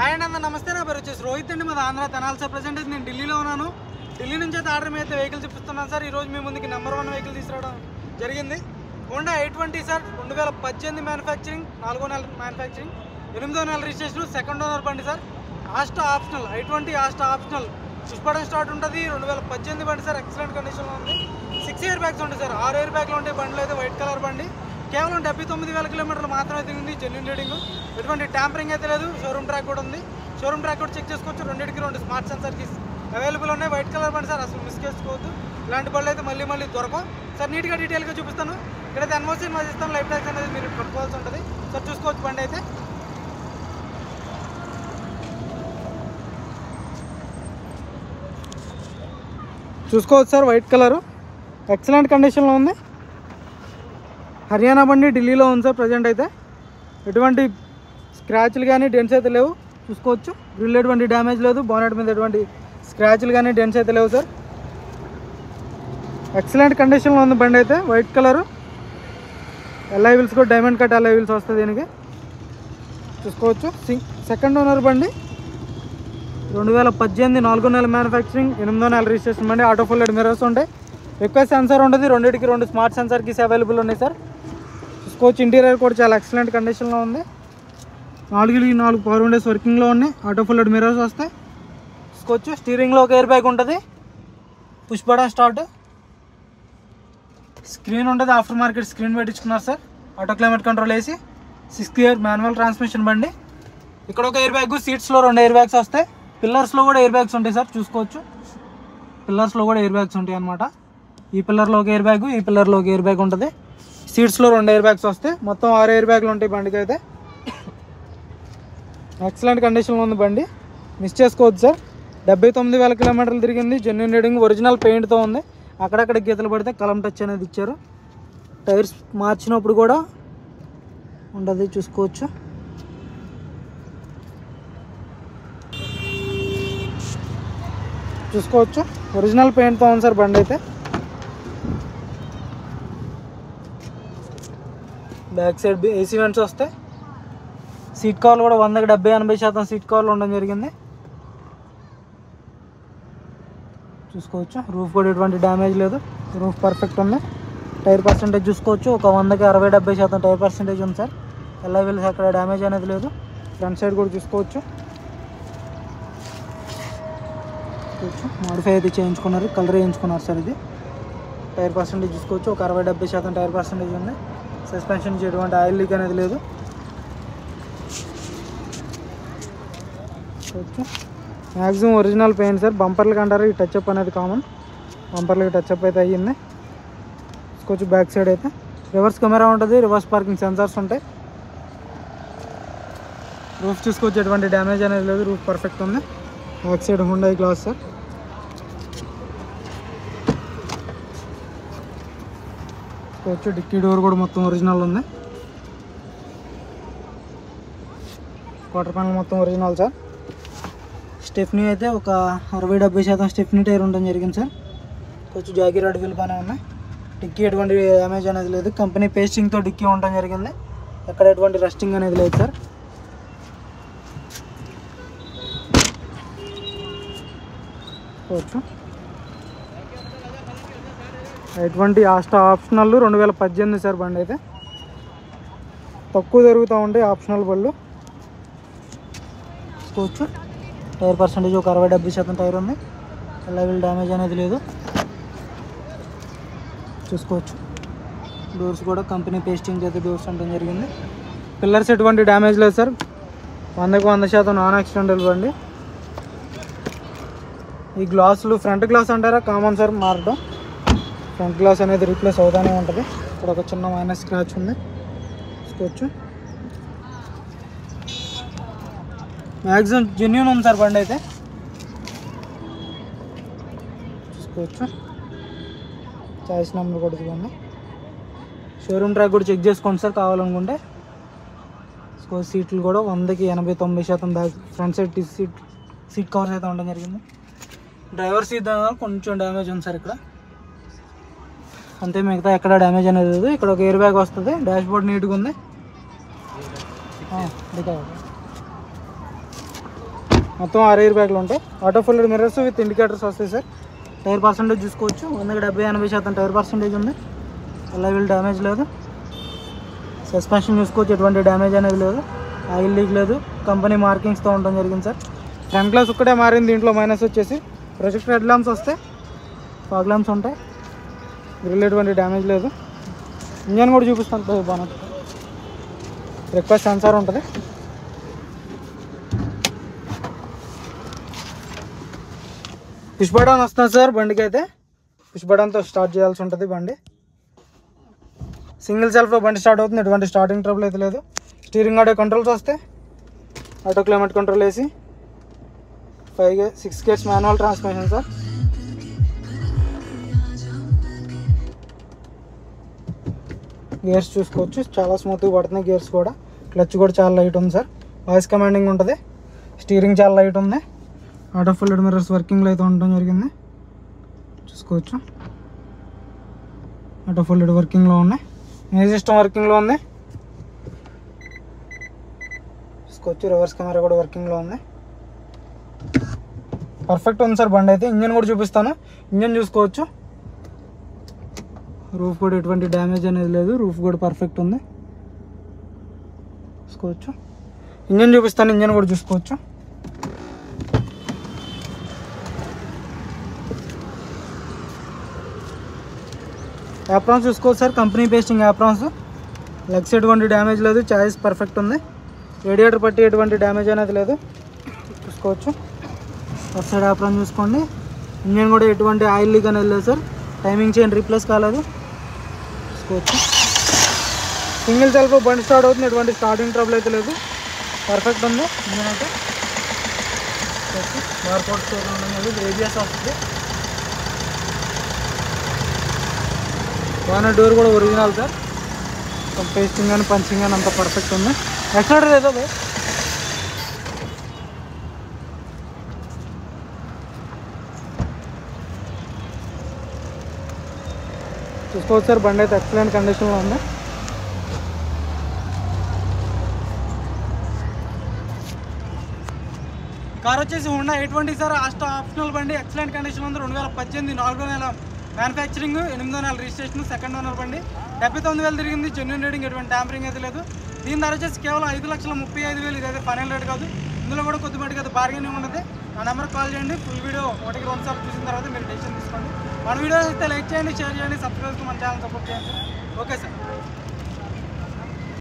And అన్న నమస్తే, నా పేరు వచ్చేసి రోహిత్ అండి. మాది ఆంధ్ర తెనాలి సార్. ప్రజెంట్ అయితే నేను ఢిల్లీలో ఉన్నాను. ఢిల్లీ నుంచి అయితే ఆర్డర్ మీద అయితే వెహికల్ చూపిస్తున్నాను సార్. ఈరోజు మీ ముందుకి నెంబర్ 1 వెహికల్ తీసుకురావడం జరిగింది. హోండా i20 సార్, 2018 మ్యానుఫ్యాక్చరింగ్, 4వ నెల మ్యానుఫ్యాక్చరింగ్, 8వ నెల రిజిస్ట్రేషన్, సెకండ్ ఓనర్ బండి sir. Asta optional, i20 Asta optional, పుష్పడం స్టార్ట్ ఉంటుంది. 2018 బండి సార్, ఎక్సలెంట్ కండిషన్లో ఉంది. 6 ఎయిర్ బ్యాగ్స్ ఉంటాయి సార్, 6 ఎయిర్ బ్యాగ్లు ఉంటాయి. బండిలో అయితే వైట్ కలర్ బండి, కేవలం 79,000 కిలోమీటర్లు మాత్రమే తిరిగింది. జెన్యూన్ రీడింగ్, ఎటువంటి ట్యాంపరింగ్ అయితే లేదు. షోరూమ్ ట్రాక్ కూడా ఉంది. షోరూమ్ ట్రాక్ కూడా చెక్ చేసుకోవచ్చు. రెండింటికి 2 స్మార్ట్ సెన్సర్ కీస్ అవైలబుల్ ఉన్నాయి. వైట్ కలర్ బండి సార్, అసలు మిస్ చేసుకోవద్దు. ఇలాంటి బళ్ళు అయితే మళ్ళీ దొరకవు సార్. నీట్గా డీటెయిల్గా చూపిస్తాను. ఇక్కడైతే ఎన్ఓసీ ఇస్తాను, లైఫ్ ట్యాక్స్ అనేది మీరు పట్టుకోవాల్సి ఉంటుంది సార్. చూసుకోవచ్చు బండి అయితే. చూసుకోవచ్చు సార్, వైట్ కలరు ఎక్సలెంట్ కండిషన్లో ఉంది. హర్యానా బండి, ఢిల్లీలో ఉంది సార్ ప్రజెంట్ అయితే. ఎటువంటి స్క్రాచ్లు కానీ డెంట్స్ అయితే లేవు. చూసుకోవచ్చు, గ్రిల్ ఎటువంటి డ్యామేజ్ లేదు. బానెట్ మీద ఎటువంటి స్క్రాచ్లు కానీ డెంట్స్ అయితే లేవు సార్. ఎక్సలెంట్ కండిషన్లో ఉంది బండి అయితే. వైట్ కలరు, ఎల్ఐ వీల్స్ కూడా డైమండ్ కట్ ఎల్ఐ వీల్స్ వస్తుంది దీనికి. చూసుకోవచ్చు, సెకండ్ ఓనర్ బండి, 2018 4వ నెల మ్యానుఫ్యాక్చరింగ్, 8వ నెల రిజిస్ట్రేషన్ బండి. ఆటో ఫుల్ మిర్రర్స్ ఉంటాయి. రిక్వెస్ట్ సెన్సార్ ఉంటుంది. రెండింటికి 2 స్మార్ట్ సెన్సార్ కీస్ అవైలబుల్ ఉన్నాయి సార్. చూసుకోవచ్చు, ఇంటీరియర్ కూడా చాలా ఎక్సలెంట్ కండిషన్లో ఉంది. 4 పవర్ విండోస్ వర్కింగ్లో ఉన్నాయి. ఆటో ఫుల్ మిర్రర్స్ వస్తాయి. చూసుకోవచ్చు, స్టీరింగ్లో ఒక ఎయిర్ బ్యాగ్ ఉంటుంది. పుష్ బటన్ స్టార్ట్, స్క్రీన్ ఉంటుంది. ఆఫ్టర్ మార్కెట్ స్క్రీన్ పెట్టించుకున్నారు సార్. ఆటో క్లైమేట్ కంట్రోల్ వేసి 6 గేర్ మాన్యువల్ ట్రాన్స్మిషన్ బండి. ఇక్కడ ఒక ఎయిర్ బ్యాగ్, సీట్స్లో 2 ఎయిర్ బ్యాగ్స్ వస్తాయి. పిల్లర్స్లో కూడా ఎయిర్ బ్యాగ్స్ ఉంటాయి సార్. చూసుకోవచ్చు, పిల్లర్స్లో కూడా ఎయిర్ బ్యాగ్స్ ఉంటాయి అన్నమాట. ఈ పిల్లర్లో ఒక ఎయిర్ బ్యాగ్, ఈ పిల్లర్లో ఒక ఎయిర్ బ్యాగ్ ఉంటుంది. సీట్స్లో 2 ఎయిర్ బ్యాగ్స్ వస్తాయి. మొత్తం 6 ఎయిర్ బ్యాగ్లు ఉంటాయి బండికి అయితే. ఎక్సలెంట్ కండిషన్లో ఉంది బండి, మిస్ చేసుకోవద్దు సార్. 79,000 కిలోమీటర్లు తిరిగింది. జెన్యూన్ రీడింగ్, ఒరిజినల్ పెయింట్తో ఉంది. అక్కడక్కడ గీతలు పడితే కలం టచ్ అనేది ఇచ్చారు. టైర్స్ మార్చినప్పుడు కూడా ఉంటుంది. చూసుకోవచ్చు, ఒరిజినల్ పెయింట్తో ఉంది సార్ బండి అయితే. బ్యాక్ సైడ్ ఏసీ వెంట్స్ వస్తాయి. సీట్ కవర్లు కూడా 100కి 70-80% సీట్ కవర్లు ఉండడం జరిగింది. చూసుకోవచ్చు, రూఫ్ కూడా ఎటువంటి డ్యామేజ్ లేదు. రూఫ్ పర్ఫెక్ట్ ఉంది. టైర్ పర్సెంటేజ్ చూసుకోవచ్చు, ఒక 100కి 60-70% టైర్ పర్సెంటేజ్ ఉంది సార్. ఎలా వెళ్ళి అక్కడ డ్యామేజ్ అనేది లేదు. ఫ్రంట్ సైడ్ కూడా చూసుకోవచ్చు, మాడిఫై అయితే చేయించుకున్నారు, కలర్ వేయించుకున్నారు సార్. ఇది టైర్ పర్సెంటేజ్ చూసుకోవచ్చు, ఒక 60-70% టైర్ పర్సెంటేజ్ ఉంది. సస్పెన్షన్ ఎటువంటి ఆయిల్ లీక్ అనేది లేదు. Maximum original paint sir. బంపర్లకి అంటారు, ఈ టచ్అప్ అనేది కామన్. బంపర్లకి టచ్అప్ అయితే అయ్యింది. చూసుకోవచ్చు, బ్యాక్ సైడ్ అయితే రివర్స్ కెమెరా ఉంటుంది. రివర్స్ పార్కింగ్ సెన్సార్స్ ఉంటాయి. రూఫ్ చూసుకోవచ్చు, ఎటువంటి డ్యామేజ్ అనేది లేదు. రూఫ్ పర్ఫెక్ట్ ఉంది. Back side Hyundai glass sir. చూసుకోవచ్చు, డిక్కీ డోర్ కూడా మొత్తం ఒరిజినల్ ఉంది. క్వార్టర్ ప్యానల్ మొత్తం ఒరిజినల్ సార్. స్టెఫ్నీ అయితే ఒక 60-70% స్టెఫ్నీ టైర్ ఉండడం జరిగింది సార్. కొంచెం జాకీ రాడ్ వీల్ బాగానే ఉన్నాయి. డిక్కీ ఎటువంటి డ్యామేజ్ అనేది లేదు. కంపెనీ పేస్టింగ్తో డిక్కీ ఉండడం జరిగింది. ఎక్కడ ఎటువంటి రస్టింగ్ అనేది లేదు సార్. ఎటువంటి ఆస్టా ఆప్షనల్ 2018 సార్ బండి అయితే. తక్కువ జరుగుతూ ఉంటాయి ఆప్షనల్ బళ్ళు. చూసుకోవచ్చు, టైర్ పర్సెంటేజ్ ఒక 60-70% టైర్ ఉంది. లెవెల్ డ్యామేజ్ అనేది లేదు. చూసుకోవచ్చు, డోర్స్ కూడా కంపెనీ పేస్టింగ్ అయితే డోర్స్ ఉండడం జరిగింది. పిల్లర్స్ ఎటువంటి డ్యామేజ్ లేదు సార్. 100కి 100% నాన్ యాక్సిడెంటల్ బండి. ఈ గ్లాసులు ఫ్రంట్ గ్లాస్ అంటారా కామన్ సార్ మారడం. ఫ్రంట్ గ్లాస్ అనేది రీప్లేస్ అవుతూనే ఉంటుంది. ఇక్కడ ఒక చిన్న మైనస్ స్క్రాచ్ ఉంది. చూసుకోవచ్చు, మ్యాక్సిమం జెన్యూన్ ఉంది సార్ బండి అయితే. చూసుకోవచ్చు, చాయిస్ నెంబర్ కూడా ఇదిగోండి. షోరూమ్ ట్రాక్ కూడా చెక్ చేసుకోండి సార్ కావాలనుకుంటే. సీట్లు కూడా 100కి 80-90% back front side seat covers అయితే ఉండడం జరిగింది. డ్రైవర్ సీట్ కొంచెం డ్యామేజ్ ఉంది సార్ ఇక్కడ. అంతే, మిగతా ఎక్కడ డ్యామేజ్ అనేది లేదు. ఇక్కడ ఒక ఎయిర్ బ్యాగ్ వస్తుంది. డాష్ బోర్డ్ నీట్గా ఉంది. మొత్తం 6 ఎయిర్ బ్యాగ్లు ఉంటాయి. Auto folded mirrors with indicators వస్తాయి సార్. టైర్ పర్సెంటేజ్ చూసుకోవచ్చు, 70-80% టైర్ పర్సెంటేజ్ ఉంది. అలా వీళ్ళు డ్యామేజ్ లేదు. సస్పెన్షన్ చూసుకోవచ్చు, ఎటువంటి డ్యామేజ్ అనేది లేదు. ఆయిల్ లీక్ లేదు. కంపెనీ మార్కింగ్స్తో ఉండడం జరిగింది సార్. ఫ్రంట్ గ్లాస్ ఒక్కటే మారింది. దీంట్లో మైనస్ వచ్చేసి ప్రొజెక్టర్ హెడ్ ల్యాంప్స్ వస్తాయి, ఫాగ్ ల్యాంప్స్ ఉంటాయి. గ్రిల్ ఎటువంటి డ్యామేజ్ లేదు. ఇంజన్ కూడా చూపిస్తాను బాగా. బ్రేక్ఫాస్ట్ సెన్సార్ ఉంటుంది. పుష్ బటన్ వస్తుంది సార్ బండికి అయితే. పుష్ బటన్తో స్టార్ట్ చేయాల్సి ఉంటుంది బండి. సింగిల్ సెల్ఫ్లో బండి స్టార్ట్ అవుతుంది, ఎటువంటి స్టార్టింగ్ ట్రబుల్ అయితే లేదు. స్టీరింగ్ ఆడియో కంట్రోల్స్ వస్తాయి, ఆటో క్లైమేట్ కంట్రోల్ వేసి 6 gears manual transmission sir. Gears చూసుకోవచ్చు, చాలా స్మూత్గా పడుతున్నాయి గేర్స్ కూడా. క్లచ్ కూడా చాలా లైట్ ఉంది సార్. వాయిస్ కమాండింగ్ ఉంటుంది. స్టీరింగ్ చాలా లైట్ ఉంది. ఆటో ఫోల్డెడ్ మిర్రర్స్ వర్కింగ్లో అయితే ఉండడం జరిగింది, చూసుకోవచ్చు. ఆటో ఫోల్డెడ్ వర్కింగ్లో ఉన్నాయి. మ్యూజిక్ సిస్టమ్ వర్కింగ్లో ఉంది, చూసుకోవచ్చు. రివర్స్ కెమెరా కూడా వర్కింగ్లో ఉంది. పర్ఫెక్ట్ ఉంది సార్ బండి అయితే. ఇంజన్ కూడా చూపిస్తాను, ఇంజన్ చూసుకోవచ్చు. రూఫ్ కూడా ఎటువంటి డ్యామేజ్ అనేది లేదు. రూఫ్ కూడా పర్ఫెక్ట్ ఉంది, చూసుకోవచ్చు. ఇంజన్ చూపిస్తాను, ఇంజన్ కూడా చూసుకోవచ్చు. యాప్రాన్స్ చూసుకోవచ్చు sir, company pasting aprons. Legs ఎటువంటి డ్యామేజ్ లేదు. చాయిస్ పర్ఫెక్ట్ ఉంది. రేడియేటర్ పట్టి ఎటువంటి డ్యామేజ్ అనేది లేదు, చూసుకోవచ్చు. లెఫ్ట్ సైడ్ యాప్రాన్ చూసుకోండి. ఇంజన్ కూడా ఎటువంటి ఆయిల్ లీక్ అనేది లేదు సార్. టైమింగ్ చైన్ రీప్లేస్ కాలేదు, చూసుకోవచ్చు. సింగిల్ సెల్ఫ్ బండి స్టార్ట్ అవుతుంది, ఎటువంటి స్టార్టింగ్ ట్రబుల్ అయితే లేదు. పర్ఫెక్ట్ ఉంది ఇంజన్ అయితే. బార్కోడ్ స్టోర్ ఉండదు, ఏబిఎస్ వస్తుంది. బానెట్ డోర్ కూడా ఒరిజినల్ సార్. పేస్టింగ్ కానీ పంచింగ్ కానీ అంత పర్ఫెక్ట్ ఉంది. ఎక్సలరేటర్ ఏదో చూసుకోవచ్చు సార్. బండి అయితే ఎక్సలెంట్ కండిషన్లో ఉంది. కార్ వచ్చేసి హోండా 820 సార్. ఆప్షనల్ బండి, ఎక్సలెంట్ కండిషన్ ఉంది. 2018 4వ నెల మ్యానుఫ్యాక్చరింగ్, 8వ నెల రిజిస్ట్రేషన్, సెకండ్ ఓనర్ బండి. 79,000 తిరిగింది. జెన్యూన్ రేటింగ్, ఎటువంటి ట్యాంపరింగ్ అయితే లేదు. దీని ధర వచ్చేసి కేవలం 5,35,000. ఇదైతే ఫైనల్ రేట్ కాదు. ఇందులో కూడా కొద్దిపాటికి అయితే బార్గెనింగ్ ఉంటుంది. ఆ నెంబర్కి కాల్ చేయండి. ఫుల్ వీడియో 1-2 సార్లు చూసిన తర్వాత మీరు డెసిషన్ తీసుకోండి. మన వీడియోస్ అయితే లైక్ చేయండి, షేర్ చేయండి, సబ్స్క్రైబ్ మన ఛానల్ సపోర్ట్ చేయండి. Okay sir.